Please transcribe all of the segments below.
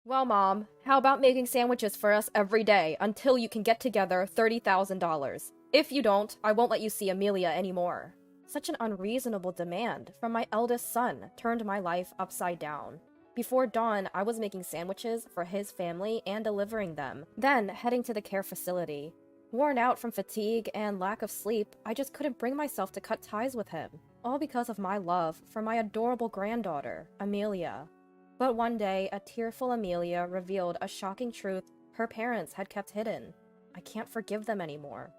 Well, Mom, how about making sandwiches for us every day until you can get together $30,000? If you don't, I won't let you see Amelia anymore. Such an unreasonable demand from my eldest son turned my life upside down. Before dawn, I was making sandwiches for his family and delivering them, then heading to the care facility. Worn out from fatigue and lack of sleep, I just couldn't bring myself to cut ties with him, all because of my love for my adorable granddaughter, Amelia. But one day, a tearful Amelia revealed a shocking truth her parents had kept hidden. I can't forgive them anymore.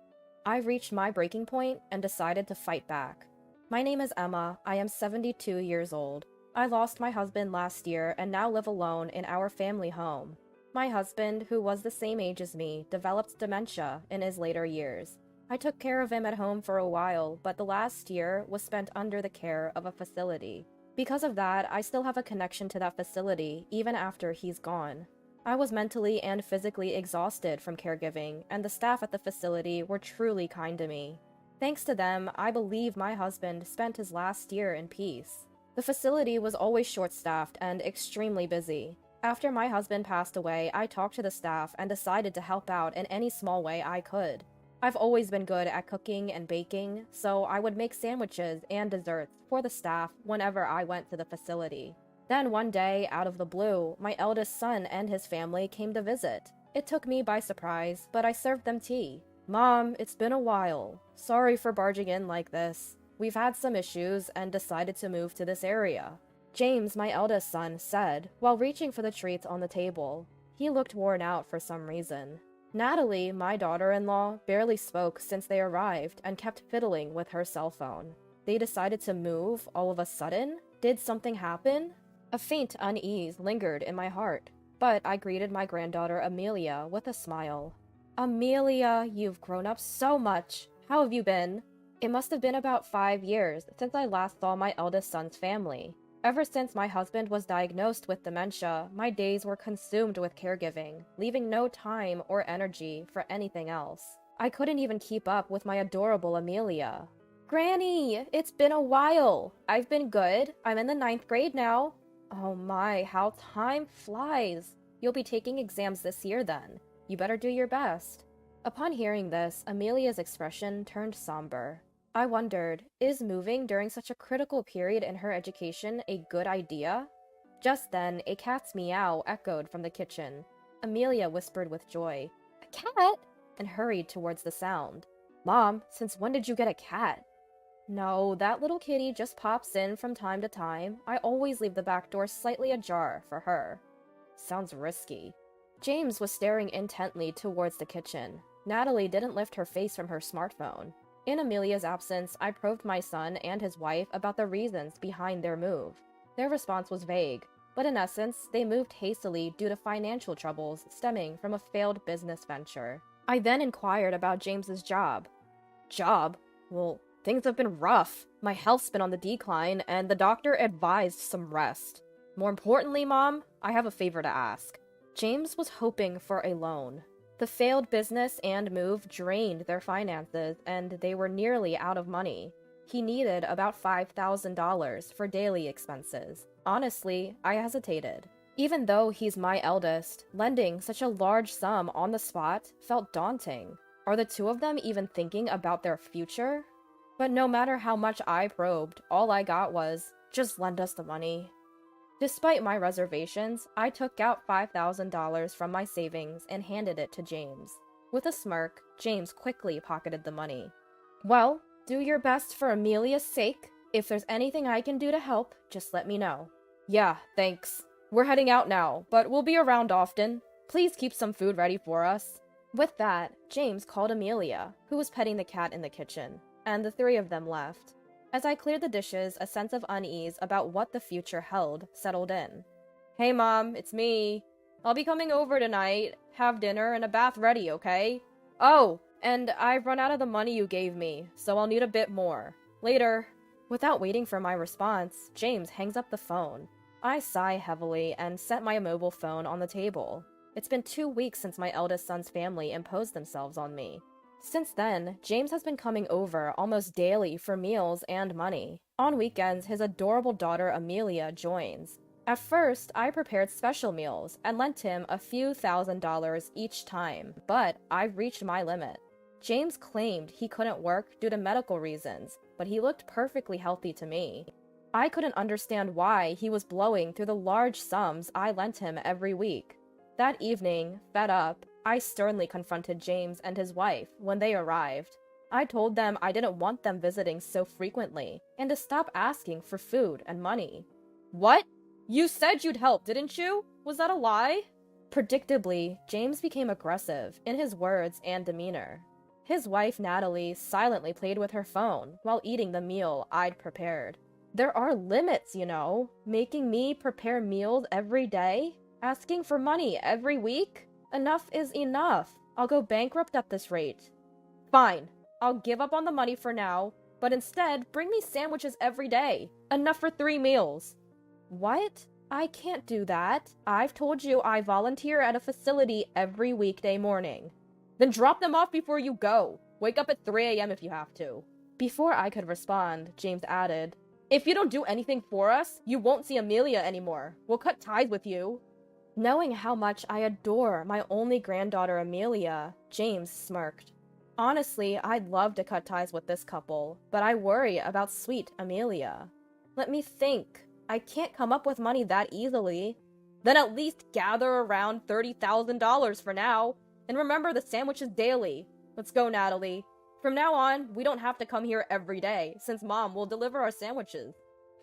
I reached my breaking point and decided to fight back. My name is Emma. I am 72 years old. I lost my husband last year and now live alone in our family home. My husband, who was the same age as me, developed dementia in his later years. I took care of him at home for a while, but the last year was spent under the care of a facility. Because of that, I still have a connection to that facility, even after he's gone. I was mentally and physically exhausted from caregiving, and the staff at the facility were truly kind to me. Thanks to them, I believe my husband spent his last year in peace. The facility was always short-staffed and extremely busy. After my husband passed away, I talked to the staff and decided to help out in any small way I could. I've always been good at cooking and baking, so I would make sandwiches and desserts for the staff whenever I went to the facility. Then one day, out of the blue, my eldest son and his family came to visit. It took me by surprise, but I served them tea. Mom, it's been a while. Sorry for barging in like this. We've had some issues and decided to move to this area. James, my eldest son, said while reaching for the treats on the table. He looked worn out for some reason. Natalie, my daughter-in-law, barely spoke since they arrived and kept fiddling with her cell phone. They decided to move all of a sudden? Did something happen? A faint unease lingered in my heart, but I greeted my granddaughter Amelia with a smile. Amelia, you've grown up so much. How have you been? It must have been about 5 years since I last saw my eldest son's family. Ever since my husband was diagnosed with dementia, my days were consumed with caregiving, leaving no time or energy for anything else. I couldn't even keep up with my adorable Amelia. Granny, it's been a while. I've been good. I'm in the 9th grade now. Oh my, how time flies. You'll be taking exams this year then. You better do your best. Upon hearing this, Amelia's expression turned somber. I wondered, is moving during such a critical period in her education a good idea? Just then, a cat's meow echoed from the kitchen. Amelia whispered with joy, "A cat?" and hurried towards the sound. Mom, since when did you get a cat? No, that little kitty just pops in from time to time. I always leave the back door slightly ajar for her. Sounds risky. James was staring intently towards the kitchen. Natalie didn't lift her face from her smartphone. In Amelia's absence, I probed my son and his wife about the reasons behind their move. Their response was vague, but in essence, they moved hastily due to financial troubles stemming from a failed business venture. I then inquired about James's job. Job? Well, things have been rough. My health's been on the decline, and the doctor advised some rest. More importantly, Mom, I have a favor to ask. James was hoping for a loan. The failed business and move drained their finances, and they were nearly out of money. He needed about $5,000 for daily expenses. Honestly, I hesitated. Even though he's my eldest, lending such a large sum on the spot felt daunting. Are the two of them even thinking about their future? But no matter how much I probed, all I got was, just lend us the money. Despite my reservations, I took out $5,000 from my savings and handed it to James. With a smirk, James quickly pocketed the money. Well, do your best for Amelia's sake. If there's anything I can do to help, just let me know. Yeah, thanks. We're heading out now, but we'll be around often. Please keep some food ready for us. With that, James called Amelia, who was petting the cat in the kitchen, and the three of them left. As I cleared the dishes, a sense of unease about what the future held settled in. Hey Mom, it's me. I'll be coming over tonight. Have dinner and a bath ready, okay? Oh, and I've run out of the money you gave me, so I'll need a bit more. Later. Without waiting for my response, James hangs up the phone. I sigh heavily and set my mobile phone on the table. It's been 2 weeks since my eldest son's family imposed themselves on me. Since then, James has been coming over almost daily for meals and money. On weekends, his adorable daughter Amelia joins. At first, I prepared special meals and lent him a few $1,000s each time, but I reached my limit. James claimed he couldn't work due to medical reasons, but he looked perfectly healthy to me. I couldn't understand why he was blowing through the large sums I lent him every week. That evening, fed up, I sternly confronted James and his wife when they arrived. I told them I didn't want them visiting so frequently, and to stop asking for food and money. What? You said you'd help, didn't you? Was that a lie? Predictably, James became aggressive in his words and demeanor. His wife, Natalie, silently played with her phone while eating the meal I'd prepared. There are limits, you know. Making me prepare meals every day? Asking for money every week? Enough is enough. I'll go bankrupt at this rate. Fine. I'll give up on the money for now, but instead, bring me sandwiches every day. Enough for 3 meals. What? I can't do that. I've told you I volunteer at a facility every weekday morning. Then drop them off before you go. Wake up at 3 a.m. if you have to. Before I could respond, James added, if you don't do anything for us, you won't see Amelia anymore. We'll cut ties with you. Knowing how much I adore my only granddaughter Amelia, James smirked. Honestly, I'd love to cut ties with this couple, but I worry about sweet Amelia. Let me think. I can't come up with money that easily. Then at least gather around $30,000 for now. And remember the sandwiches daily. Let's go, Natalie. From now on, we don't have to come here every day, since Mom will deliver our sandwiches.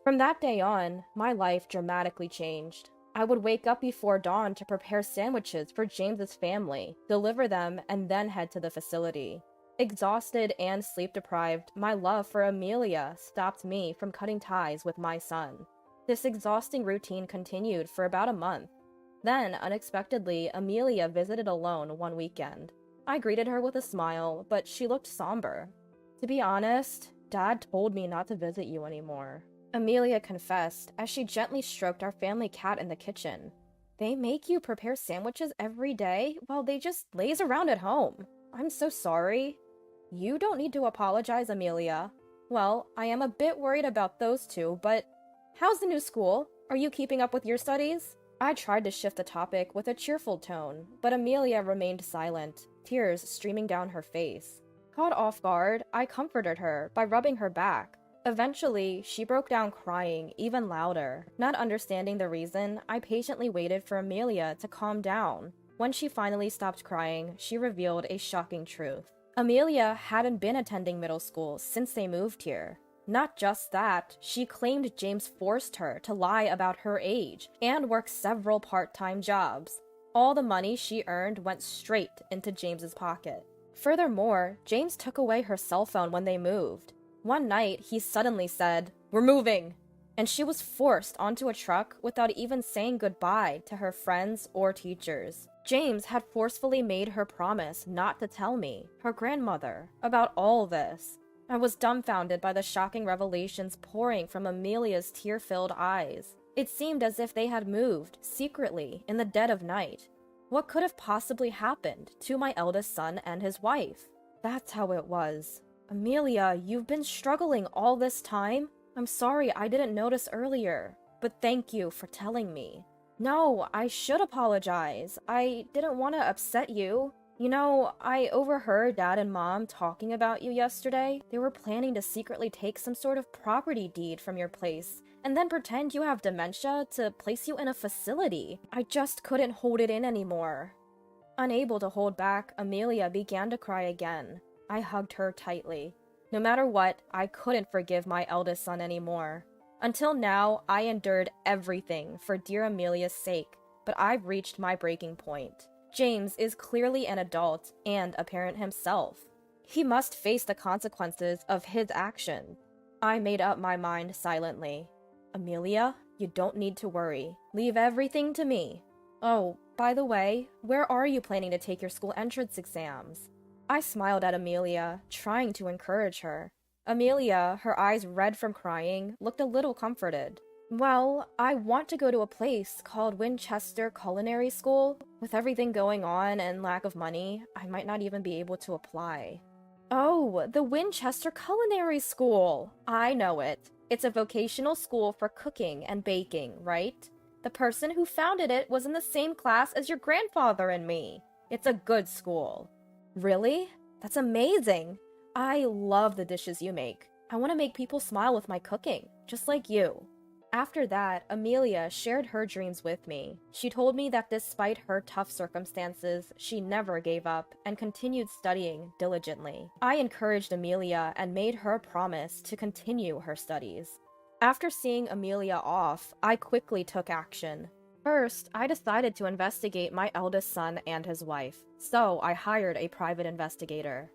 From that day on, my life dramatically changed. I would wake up before dawn to prepare sandwiches for James's family, deliver them, and then head to the facility. Exhausted and sleep-deprived, my love for Amelia stopped me from cutting ties with my son. This exhausting routine continued for about a month. Then, unexpectedly, Amelia visited alone one weekend. I greeted her with a smile, but she looked somber. To be honest, Dad told me not to visit you anymore. Amelia confessed as she gently stroked our family cat in the kitchen. They make you prepare sandwiches every day while they just laze around at home. I'm so sorry. You don't need to apologize, Amelia. Well, I am a bit worried about those two, but how's the new school? Are you keeping up with your studies? I tried to shift the topic with a cheerful tone, but Amelia remained silent, tears streaming down her face. Caught off guard, I comforted her by rubbing her back. Eventually, she broke down crying even louder. Not understanding the reason, I patiently waited for Amelia to calm down. When she finally stopped crying, she revealed a shocking truth. Amelia hadn't been attending middle school since they moved here. Not just that, she claimed James forced her to lie about her age and work several part-time jobs. All the money she earned went straight into James's pocket. Furthermore, James took away her cell phone when they moved. One night, he suddenly said, "We're moving!" And she was forced onto a truck without even saying goodbye to her friends or teachers. James had forcefully made her promise not to tell me, her grandmother, about all this. I was dumbfounded by the shocking revelations pouring from Amelia's tear-filled eyes. It seemed as if they had moved, secretly, in the dead of night. What could have possibly happened to my eldest son and his wife? That's how it was. Amelia, you've been struggling all this time? I'm sorry I didn't notice earlier, but thank you for telling me. No, I should apologize. I didn't want to upset you. You know, I overheard Dad and Mom talking about you yesterday. They were planning to secretly take some sort of property deed from your place, and then pretend you have dementia to place you in a facility. I just couldn't hold it in anymore. Unable to hold back, Amelia began to cry again. I hugged her tightly. No matter what, I couldn't forgive my eldest son anymore. Until now, I endured everything for dear Amelia's sake, but I've reached my breaking point. James is clearly an adult and a parent himself. He must face the consequences of his actions. I made up my mind silently. Amelia, you don't need to worry. Leave everything to me. Oh, by the way, where are you planning to take your school entrance exams? I smiled at Amelia, trying to encourage her. Amelia, her eyes red from crying, looked a little comforted. Well, I want to go to a place called Winchester Culinary School. With everything going on and lack of money, I might not even be able to apply. Oh, the Winchester Culinary School! I know it. It's a vocational school for cooking and baking, right? The person who founded it was in the same class as your grandfather and me. It's a good school. Really? That's amazing. I love the dishes you make. I want to make people smile with my cooking, just like you. After that, Amelia shared her dreams with me. She told me that despite her tough circumstances, she never gave up and continued studying diligently. I encouraged Amelia and made her promise to continue her studies. After seeing Amelia off, I quickly took action. First, I decided to investigate my eldest son and his wife, so I hired a private investigator.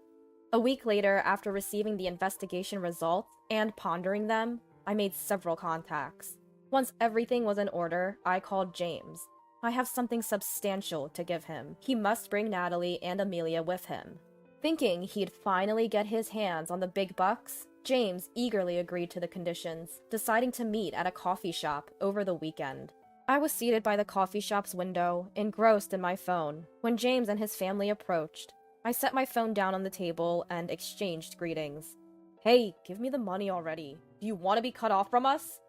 A week later, after receiving the investigation results and pondering them, I made several contacts. Once everything was in order, I called James. I have something substantial to give him. He must bring Natalie and Amelia with him. Thinking he'd finally get his hands on the big bucks, James eagerly agreed to the conditions, deciding to meet at a coffee shop over the weekend. I was seated by the coffee shop's window, engrossed in my phone, when James and his family approached. I set my phone down on the table and exchanged greetings. Hey, give me the money already. Do you want to be cut off from us?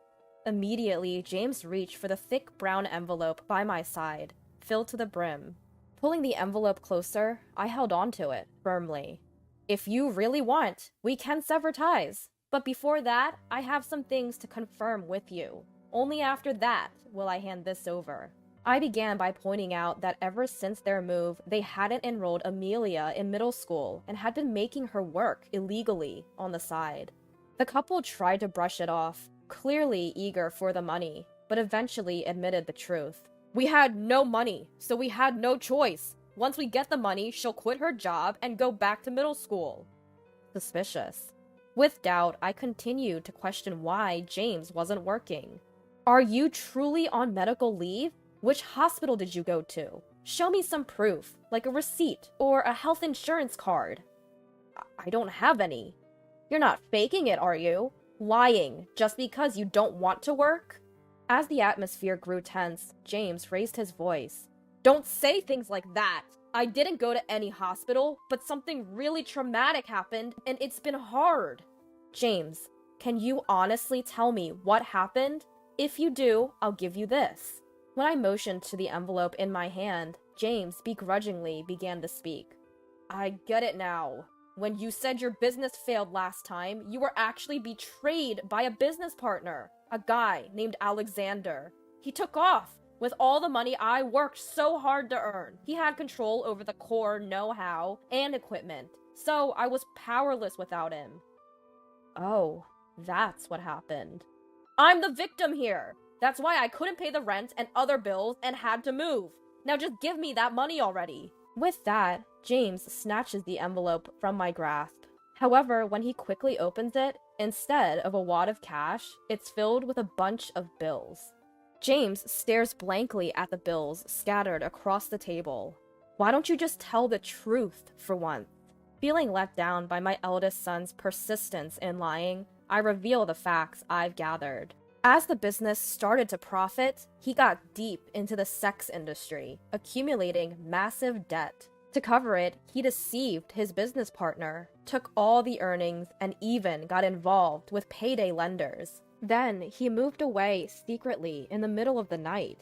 Immediately, James reached for the thick brown envelope by my side, filled to the brim. Pulling the envelope closer, I held onto it firmly. If you really want, we can sever ties. But before that, I have some things to confirm with you. Only after that will I hand this over. I began by pointing out that ever since their move, they hadn't enrolled Amelia in middle school and had been making her work illegally on the side. The couple tried to brush it off, clearly eager for the money, but eventually admitted the truth. We had no money, so we had no choice. Once we get the money, she'll quit her job and go back to middle school. Suspicious. With doubt, I continued to question why James wasn't working. Are you truly on medical leave? Which hospital did you go to? Show me some proof, like a receipt or a health insurance card. I don't have any. You're not faking it, are you? Lying just because you don't want to work? As the atmosphere grew tense, James raised his voice. Don't say things like that! I didn't go to any hospital, but something really traumatic happened, and it's been hard. James, can you honestly tell me what happened? If you do, I'll give you this. When I motioned to the envelope in my hand, James begrudgingly began to speak. I get it now. When you said your business failed last time, you were actually betrayed by a business partner, a guy named Alexander. He took off with all the money I worked so hard to earn. He had control over the core know-how and equipment, so I was powerless without him. Oh, that's what happened. I'm the victim here. That's why I couldn't pay the rent and other bills and had to move. Now just give me that money already. With that, James snatches the envelope from my grasp. However, when he quickly opens it, instead of a wad of cash, it's filled with a bunch of bills. James stares blankly at the bills scattered across the table. Why don't you just tell the truth for once? Feeling let down by my eldest son's persistence in lying, I reveal the facts I've gathered. As the business started to profit, he got deep into the sex industry, accumulating massive debt. To cover it, he deceived his business partner, took all the earnings, and even got involved with payday lenders. Then he moved away secretly in the middle of the night.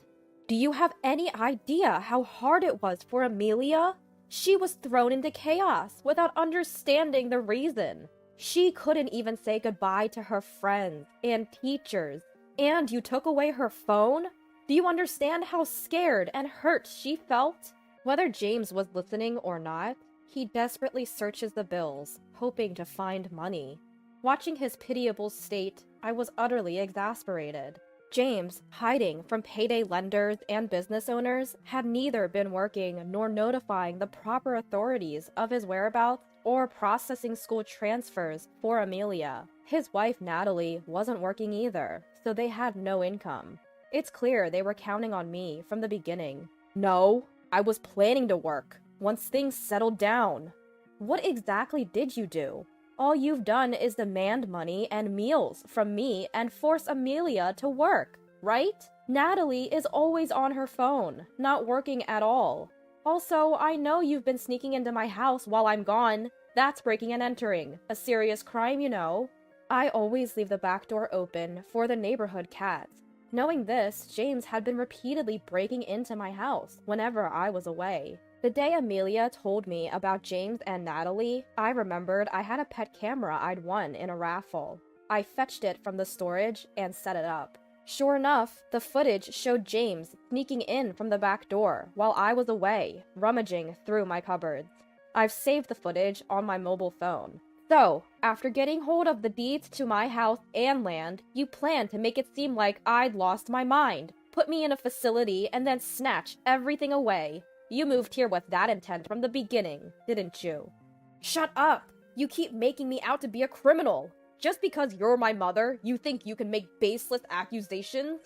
Do you have any idea how hard it was for Amelia? She was thrown into chaos without understanding the reason. She couldn't even say goodbye to her friends and teachers. And you took away her phone? Do you understand how scared and hurt she felt? Whether James was listening or not, he desperately searches the bills, hoping to find money. Watching his pitiable state, I was utterly exasperated. James, hiding from payday lenders and business owners, had neither been working nor notifying the proper authorities of his whereabouts or processing school transfers for Amelia. His wife, Natalie, wasn't working either, so they had no income. It's clear they were counting on me from the beginning. No, I was planning to work once things settled down. What exactly did you do? All you've done is demand money and meals from me and force Amelia to work, right? Natalie is always on her phone, not working at all. Also, I know you've been sneaking into my house while I'm gone. That's breaking and entering. A serious crime, you know. I always leave the back door open for the neighborhood cats. Knowing this, James had been repeatedly breaking into my house whenever I was away. The day Amelia told me about James and Natalie, I remembered I had a pet camera I'd won in a raffle. I fetched it from the storage and set it up. Sure enough, the footage showed James sneaking in from the back door while I was away, rummaging through my cupboards. I've saved the footage on my mobile phone. So, after getting hold of the deeds to my house and land, you planned to make it seem like I'd lost my mind, put me in a facility, and then snatch everything away. You moved here with that intent from the beginning, didn't you? Shut up! You keep making me out to be a criminal! Just because you're my mother, you think you can make baseless accusations?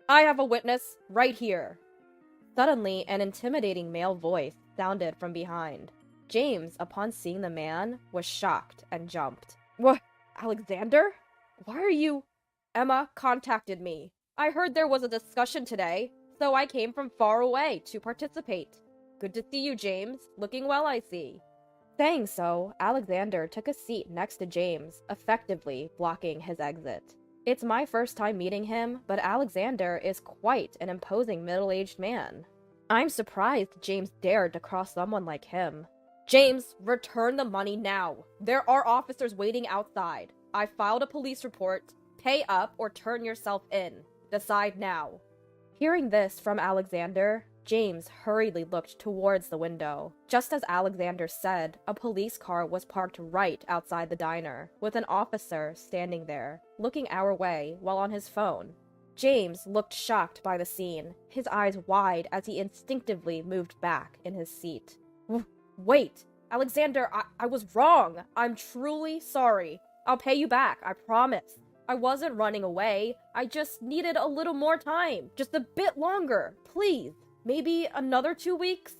I have a witness, right here. Suddenly, an intimidating male voice sounded from behind. James, upon seeing the man, was shocked and jumped. What? Alexander? Why are you... Emma contacted me. I heard there was a discussion today, so I came from far away to participate. Good to see you, James. Looking well, I see. Saying so, Alexander took a seat next to James, effectively blocking his exit. It's my first time meeting him, but Alexander is quite an imposing middle-aged man. I'm surprised James dared to cross someone like him. James, return the money now. There are officers waiting outside. I filed a police report. Pay up or turn yourself in. Decide now. Hearing this from Alexander, James hurriedly looked towards the window. Just as Alexander said, a police car was parked right outside the diner, with an officer standing there, looking our way while on his phone. James looked shocked by the scene, his eyes wide as he instinctively moved back in his seat. Wait, Alexander, I was wrong. I'm truly sorry. I'll pay you back, I promise. I wasn't running away. I just needed a little more time. Just a bit longer, please. Maybe another 2 weeks?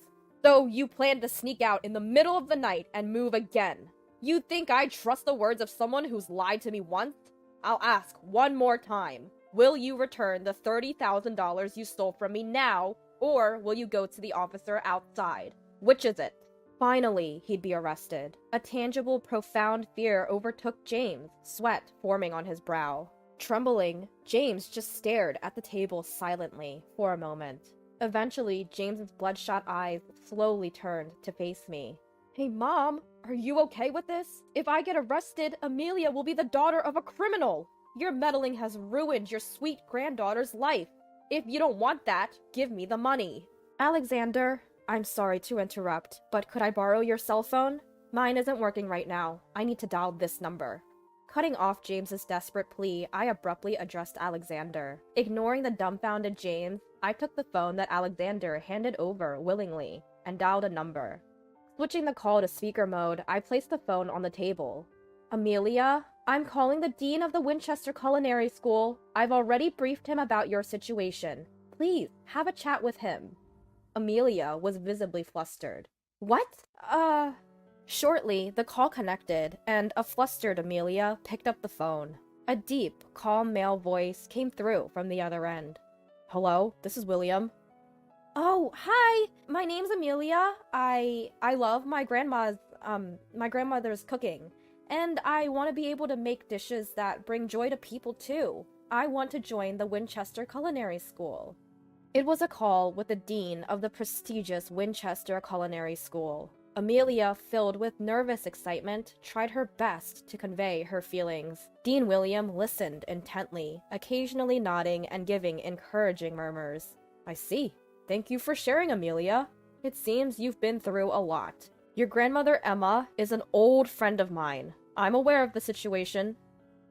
So you plan to sneak out in the middle of the night and move again. You think I trust the words of someone who's lied to me once? I'll ask one more time. Will you return the $30,000 you stole from me now, or will you go to the officer outside? Which is it? Finally, he'd be arrested. A tangible, profound fear overtook James, sweat forming on his brow. Trembling, James just stared at the table silently for a moment. Eventually, James's bloodshot eyes slowly turned to face me. Hey, Mom, are you okay with this? If I get arrested, Amelia will be the daughter of a criminal. Your meddling has ruined your sweet granddaughter's life. If you don't want that, give me the money. Alexander, I'm sorry to interrupt, but could I borrow your cell phone? Mine isn't working right now. I need to dial this number. Cutting off James's desperate plea, I abruptly addressed Alexander. Ignoring the dumbfounded James, I took the phone that Alexander handed over willingly and dialed a number. Switching the call to speaker mode, I placed the phone on the table. Amelia, I'm calling the dean of the Winchester Culinary School. I've already briefed him about your situation. Please, have a chat with him. Amelia was visibly flustered. What? Shortly, the call connected, and a flustered Amelia picked up the phone. A deep, calm male voice came through from the other end. Hello, this is William. Oh, hi! My name's Amelia. I love my grandmother's cooking. And I want to be able to make dishes that bring joy to people too. I want to join the Winchester Culinary School. It was a call with the dean of the prestigious Winchester Culinary School. Amelia, filled with nervous excitement, tried her best to convey her feelings. Dean William listened intently, occasionally nodding and giving encouraging murmurs. I see. Thank you for sharing, Amelia. It seems you've been through a lot. Your grandmother Emma is an old friend of mine. I'm aware of the situation.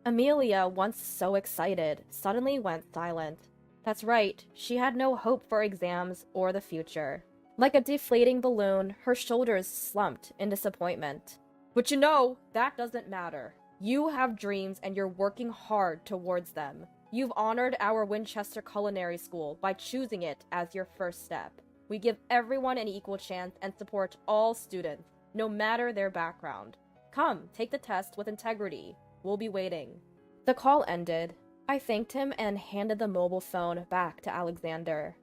Amelia, once so excited, suddenly went silent. That's right, she had no hope for exams or the future. Like a deflating balloon, her shoulders slumped in disappointment. But you know, that doesn't matter. You have dreams and you're working hard towards them. You've honored our Winchester Culinary School by choosing it as your first step. We give everyone an equal chance and support all students, no matter their background. Come, take the test with integrity. We'll be waiting. The call ended. I thanked him and handed the mobile phone back to Alexander.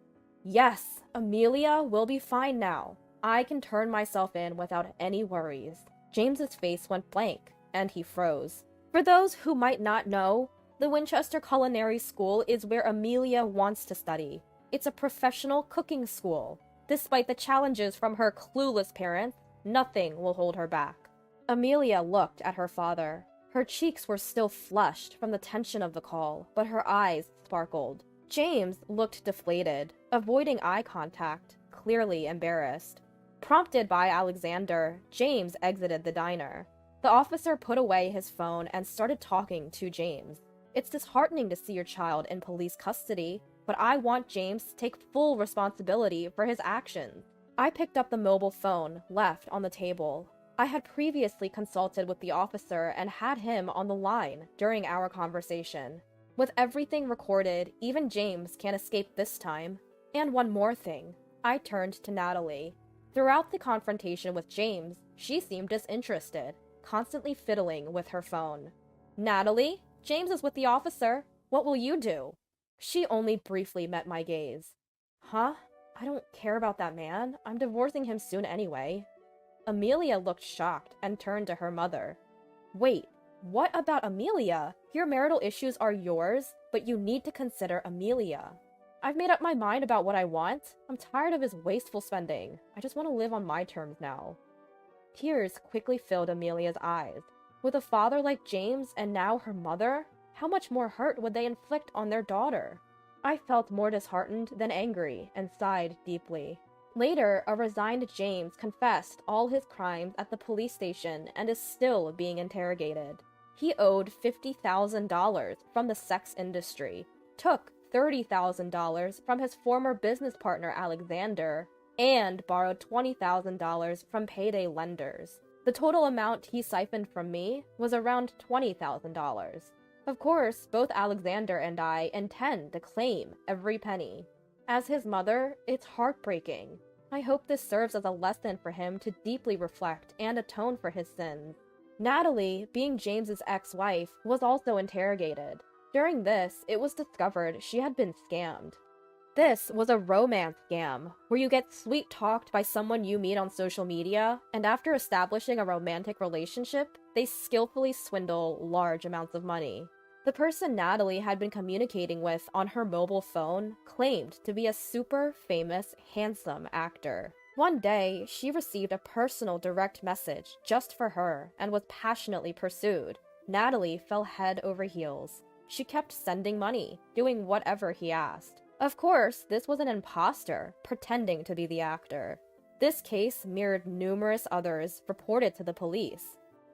Yes, Amelia will be fine now. I can turn myself in without any worries. James's face went blank, and he froze. For those who might not know, The Winchester Culinary School is where Amelia wants to study. It's a professional cooking school. Despite the challenges from her clueless parents, nothing will hold her back. Amelia looked at her father. Her cheeks were still flushed from the tension of the call, but her eyes sparkled. James looked deflated, avoiding eye contact, clearly embarrassed. Prompted by Alexander, James exited the diner. The officer put away his phone and started talking to James. It's disheartening to see your child in police custody, but I want James to take full responsibility for his actions. I picked up the mobile phone left on the table. I had previously consulted with the officer and had him on the line during our conversation. With everything recorded, even James can't escape this time. And one more thing. I turned to Natalie. Throughout the confrontation with James, she seemed disinterested, constantly fiddling with her phone. Natalie, James is with the officer. What will you do? She only briefly met my gaze. Huh? I don't care about that man. I'm divorcing him soon anyway. Amelia looked shocked and turned to her mother. Wait, what about Amelia? Your marital issues are yours, but you need to consider Amelia. I've made up my mind about what I want. I'm tired of his wasteful spending. I just want to live on my terms now. Tears quickly filled Amelia's eyes. With a father like James and now her mother, how much more hurt would they inflict on their daughter? I felt more disheartened than angry and sighed deeply. Later, a resigned James confessed all his crimes at the police station and is still being interrogated. He owed $50,000 from the sex industry, took $30,000 from his former business partner Alexander, and borrowed $20,000 from payday lenders. The total amount he siphoned from me was around $20,000. Of course, both Alexander and I intend to claim every penny. As his mother, it's heartbreaking. I hope this serves as a lesson for him to deeply reflect and atone for his sins. Natalie, being James's ex-wife, was also interrogated. During this, it was discovered she had been scammed. This was a romance scam, where you get sweet-talked by someone you meet on social media, and after establishing a romantic relationship, they skillfully swindle large amounts of money. The person Natalie had been communicating with on her mobile phone claimed to be a super famous, handsome actor. One day, she received a personal direct message just for her and was passionately pursued. Natalie fell head over heels. She kept sending money, doing whatever he asked. Of course, this was an imposter, pretending to be the actor. This case mirrored numerous others reported to the police.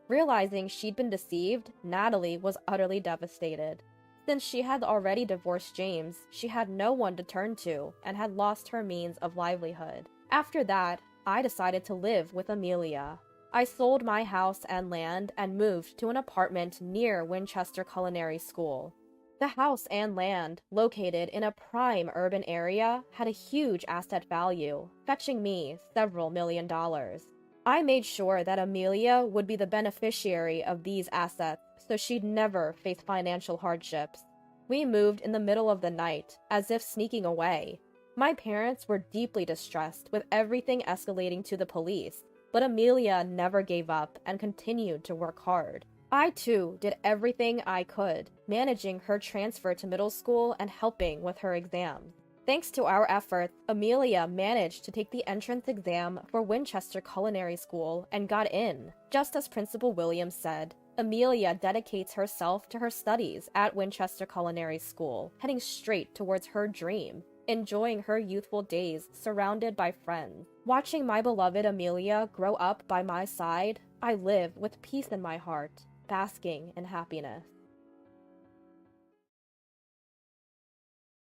Realizing she'd been deceived, Natalie was utterly devastated. Since she had already divorced James, she had no one to turn to and had lost her means of livelihood. After that, I decided to live with Amelia. I sold my house and land and moved to an apartment near Winchester Culinary School. The house and land, located in a prime urban area, had a huge asset value, fetching me several $1,000,000. I made sure that Amelia would be the beneficiary of these assets, so she'd never face financial hardships. We moved in the middle of the night, as if sneaking away. My parents were deeply distressed, with everything escalating to the police, but Amelia never gave up and continued to work hard. I too did everything I could, managing her transfer to middle school and helping with her exams. Thanks to our efforts, Amelia managed to take the entrance exam for Winchester Culinary School and got in. Just as Principal Williams said, Amelia dedicates herself to her studies at Winchester Culinary School, heading straight towards her dream, enjoying her youthful days surrounded by friends. Watching my beloved Amelia grow up by my side, I live with peace in my heart, basking in happiness.